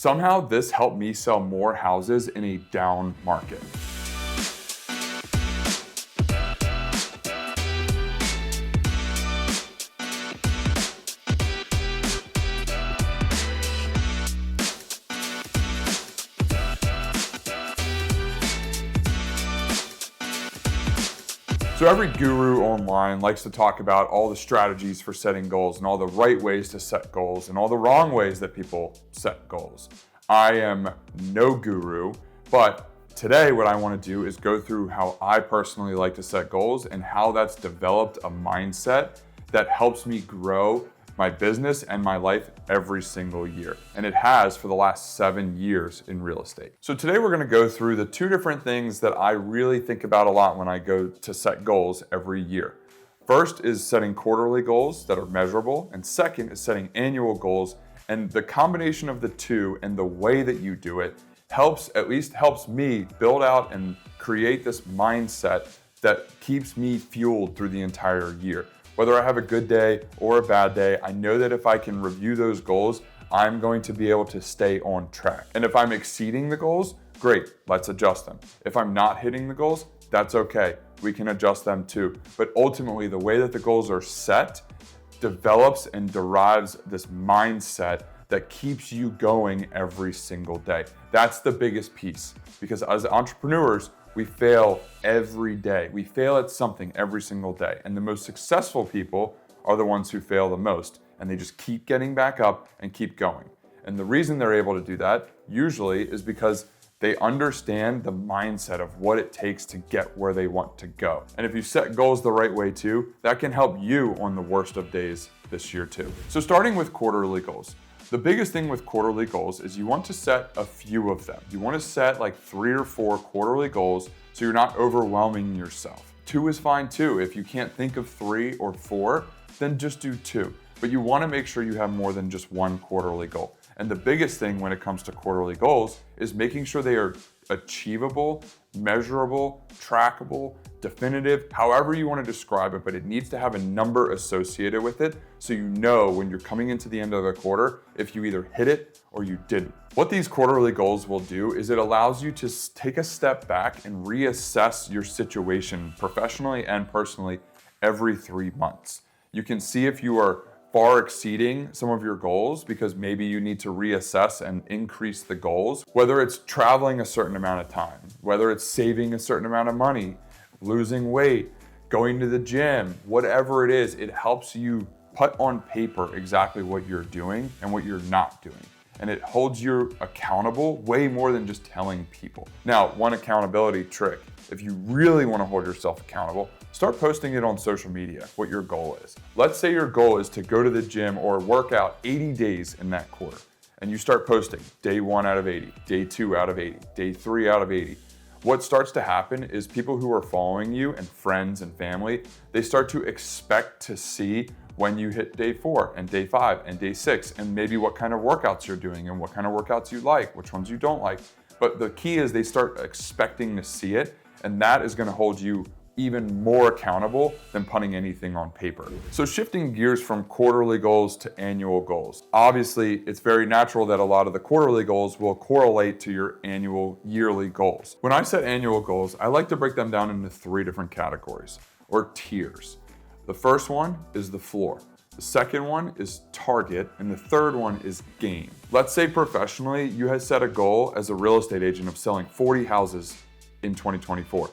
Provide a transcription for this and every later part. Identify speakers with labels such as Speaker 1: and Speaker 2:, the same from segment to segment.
Speaker 1: Somehow this helped me sell more houses in a down market. So every guru online likes to talk about all the strategies for setting goals and all the right ways to set goals and all the wrong ways that people set goals. I am no guru, but today what I want to do is go through how I personally like to set goals and how that's developed a mindset that helps me grow my business and my life every single year. And it has for the last 7 years in real estate. So today we're gonna go through the 2 different things that I really think about a lot when I go to set goals every year. First is setting quarterly goals that are measurable, and second is setting annual goals. And the combination of the 2 and the way that you do it helps me build out and create this mindset that keeps me fueled through the entire year. Whether I have a good day or a bad day, I know that if I can review those goals, I'm going to be able to stay on track. And if I'm exceeding the goals, great, let's adjust them. If I'm not hitting the goals, that's okay. We can adjust them too. But ultimately, the way that the goals are set develops and derives this mindset that keeps you going every single day. That's the biggest piece, because as entrepreneurs, we fail every day. We fail at something every single day. And the most successful people are the ones who fail the most. And they just keep getting back up and keep going. And the reason they're able to do that usually is because they understand the mindset of what it takes to get where they want to go. And if you set goals the right way too, that can help you on the worst of days this year too. So starting with quarterly goals. The biggest thing with quarterly goals is you want to set a few of them. You want to set like 3 or 4 quarterly goals so you're not overwhelming yourself. 2 is fine too. If you can't think of 3 or 4, then just do 2. But you want to make sure you have more than just 1 quarterly goal. And the biggest thing when it comes to quarterly goals is making sure they are achievable, measurable, trackable, definitive, however you want to describe it, but it needs to have a number associated with it so you know when you're coming into the end of the quarter if you either hit it or you didn't. What these quarterly goals will do is it allows you to take a step back and reassess your situation professionally and personally every 3 months. You can see if you are far exceeding some of your goals because maybe you need to reassess and increase the goals, whether it's traveling a certain amount of time, whether it's saving a certain amount of money, losing weight, going to the gym, whatever it is, it helps you put on paper exactly what you're doing and what you're not doing. And it holds you accountable way more than just telling people. Now, one accountability trick, if you really want to hold yourself accountable, start posting it on social media, what your goal is. Let's say your goal is to go to the gym or work out 80 days in that quarter. And you start posting day 1 out of 80, day 2 out of 80, day 3 out of 80. What starts to happen is people who are following you and friends and family, they start to expect to see when you hit day 4 and day 5 and day 6 and maybe what kind of workouts you're doing and what kind of workouts you like, which ones you don't like. But the key is they start expecting to see it, and that is going to hold you even more accountable than putting anything on paper. So shifting gears from quarterly goals to annual goals. Obviously, it's very natural that a lot of the quarterly goals will correlate to your annual yearly goals. When I set annual goals, I like to break them down into 3 different categories or tiers. The first one is the floor. The second one is target, and the third one is gain. Let's say professionally, you had set a goal as a real estate agent of selling 40 houses in 2024.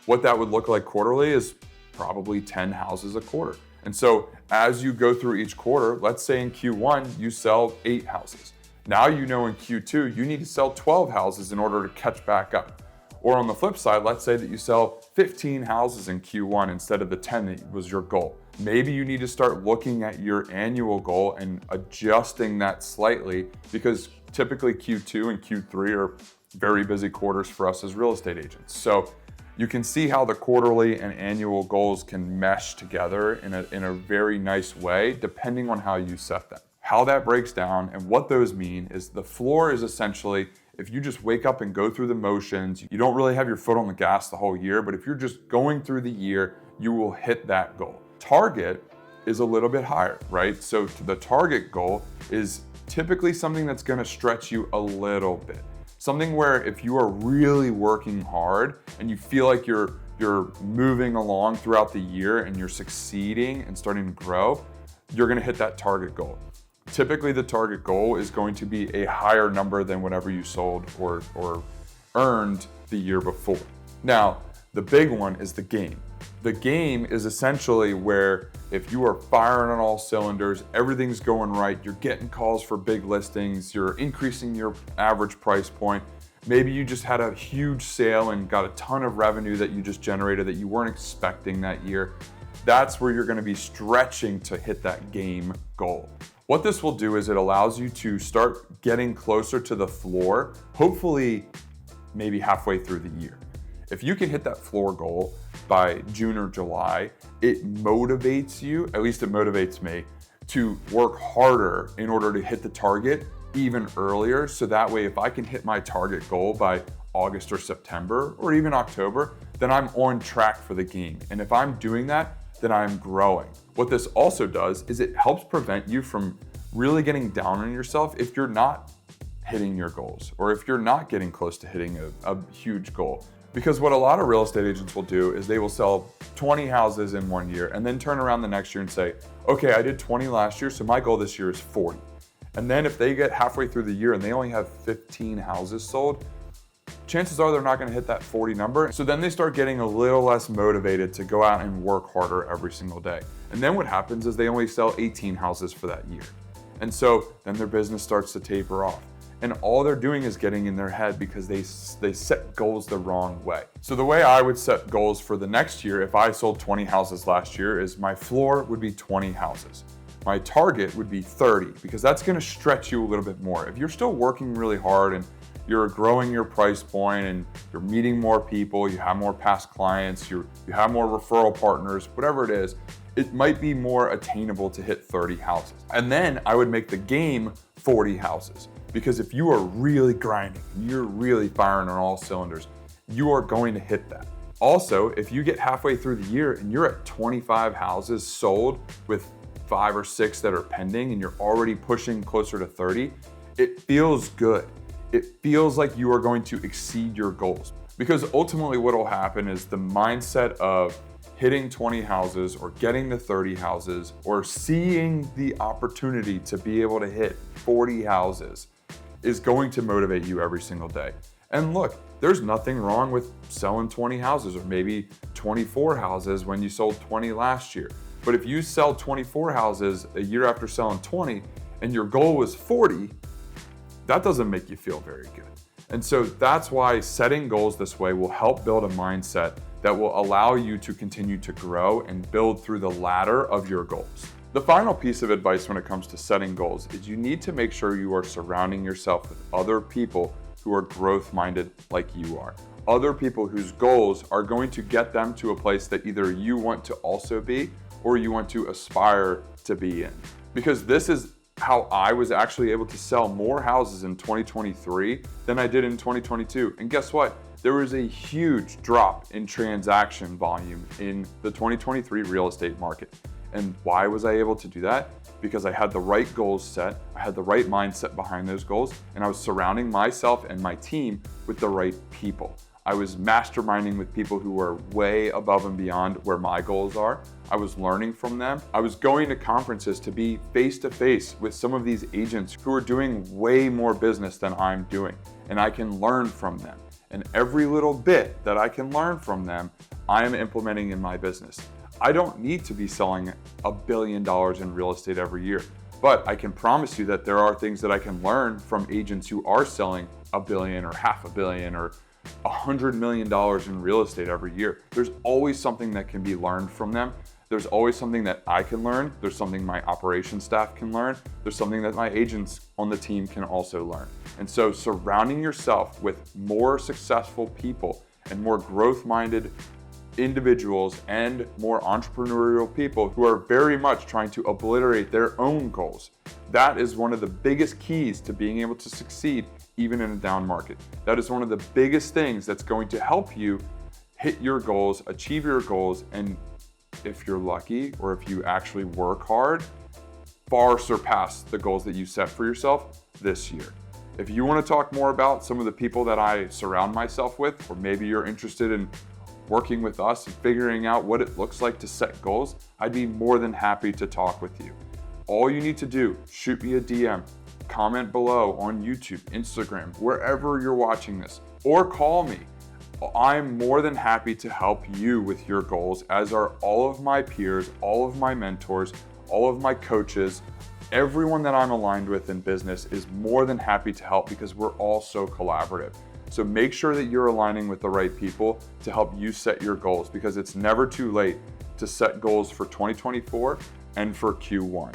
Speaker 1: What that would look like quarterly is probably 10 houses a quarter. And so as you go through each quarter, let's say in Q1, you sell 8 houses. Now you know in Q2, you need to sell 12 houses in order to catch back up. Or on the flip side, let's say that you sell 15 houses in Q1 instead of the 10 that was your goal. Maybe you need to start looking at your annual goal and adjusting that slightly, because typically Q2 and Q3 are very busy quarters for us as real estate agents. So you can see how the quarterly and annual goals can mesh together in a very nice way, depending on how you set them. How that breaks down and what those mean is the floor is essentially, if you just wake up and go through the motions, you don't really have your foot on the gas the whole year, but if you're just going through the year, you will hit that goal. Target is a little bit higher, right? So the target goal is typically something that's gonna stretch you a little bit. Something where if you are really working hard and you feel like you're moving along throughout the year and you're succeeding and starting to grow, you're gonna hit that target goal. Typically the target goal is going to be a higher number than whatever you sold or earned the year before. Now, the big one is the game. The game is essentially where if you are firing on all cylinders, everything's going right, you're getting calls for big listings, you're increasing your average price point, maybe you just had a huge sale and got a ton of revenue that you just generated that you weren't expecting that year. That's where you're gonna be stretching to hit that game goal. What this will do is it allows you to start getting closer to the floor, hopefully maybe halfway through the year. If you can hit that floor goal by June or July, it motivates you, at least it motivates me, to work harder in order to hit the target even earlier. So that way, if I can hit my target goal by August or September or even October, then I'm on track for the game. And if I'm doing that, then I'm growing. What this also does is it helps prevent you from really getting down on yourself if you're not hitting your goals or if you're not getting close to hitting a huge goal. Because what a lot of real estate agents will do is they will sell 20 houses in 1 year and then turn around the next year and say, okay, I did 20 last year, so my goal this year is 40. And then if they get halfway through the year and they only have 15 houses sold, chances are they're not gonna hit that 40 number. So then they start getting a little less motivated to go out and work harder every single day. And then what happens is they only sell 18 houses for that year. And so then their business starts to taper off. And all they're doing is getting in their head because they set goals the wrong way. So the way I would set goals for the next year, if I sold 20 houses last year, is my floor would be 20 houses. My target would be 30 because that's gonna stretch you a little bit more. If you're still working really hard and you're growing your price point and you're meeting more people, you have more past clients, you have more referral partners, whatever it is, it might be more attainable to hit 30 houses. And then I would make the game 40 houses. Because if you are really grinding, you're really firing on all cylinders, you are going to hit that. Also, if you get halfway through the year and you're at 25 houses sold with 5 or 6 that are pending and you're already pushing closer to 30, it feels good. It feels like you are going to exceed your goals. Because ultimately what will happen is the mindset of hitting 20 houses or getting to 30 houses or seeing the opportunity to be able to hit 40 houses is going to motivate you every single day. And look, there's nothing wrong with selling 20 houses or maybe 24 houses when you sold 20 last year. But if you sell 24 houses a year after selling 20 and your goal was 40, that doesn't make you feel very good. And so that's why setting goals this way will help build a mindset that will allow you to continue to grow and build through the ladder of your goals. The final piece of advice when it comes to setting goals is you need to make sure you are surrounding yourself with other people who are growth-minded like you are. Other people whose goals are going to get them to a place that either you want to also be or you want to aspire to be in. Because this is how I was actually able to sell more houses in 2023 than I did in 2022. And guess what? There was a huge drop in transaction volume in the 2023 real estate market. And why was I able to do that? Because I had the right goals set, I had the right mindset behind those goals, and I was surrounding myself and my team with the right people. I was masterminding with people who were way above and beyond where my goals are. I was learning from them. I was going to conferences to be face-to-face with some of these agents who are doing way more business than I'm doing, and I can learn from them. And every little bit that I can learn from them, I am implementing in my business. I don't need to be selling $1 billion in real estate every year, but I can promise you that there are things that I can learn from agents who are selling $1 billion or $500 million or $100 million in real estate every year. There's always something that can be learned from them. There's always something that I can learn. There's something my operations staff can learn. There's something that my agents on the team can also learn. And so surrounding yourself with more successful people and more growth-minded individuals and more entrepreneurial people who are very much trying to obliterate their own goals. That is one of the biggest keys to being able to succeed even in a down market. That is one of the biggest things that's going to help you hit your goals, achieve your goals, and if you're lucky or if you actually work hard, far surpass the goals that you set for yourself this year. If you want to talk more about some of the people that I surround myself with, or maybe you're interested in working with us and figuring out what it looks like to set goals, I'd be more than happy to talk with you. All you need to do, shoot me a DM, comment below on YouTube, Instagram, wherever you're watching this, or call me. I'm more than happy to help you with your goals, as are all of my peers, all of my mentors, all of my coaches. Everyone that I'm aligned with in business is more than happy to help because we're all so collaborative. So make sure that you're aligning with the right people to help you set your goals, because it's never too late to set goals for 2024 and for Q1.